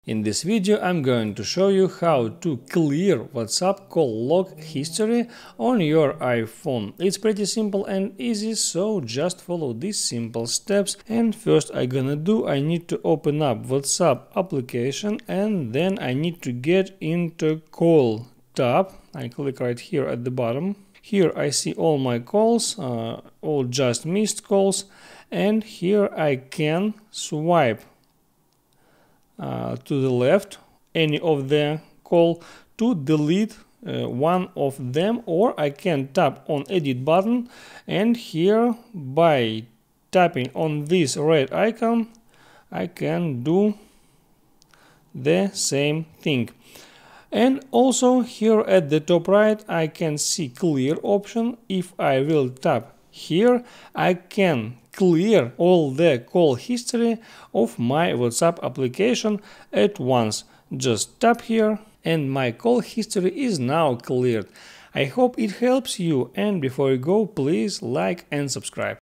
In this video I'm going to show you how to clear WhatsApp call log history on your iPhone. It's pretty simple and easy, so just follow these simple steps. And first I need to open up WhatsApp application, and then I need to get into call tab. I click right here at the bottom. Here I see all my calls, all just missed calls, and here I can swipe to the left any of the call to delete one of them, or I can tap on edit button, and here by tapping on this red icon I can do the same thing. And also here at the top right I can see clear option. If I will tap here, I can clear all the call history of my WhatsApp application at once. Just tap here and my call history is now cleared. I hope it helps you, and before you go, please like and subscribe.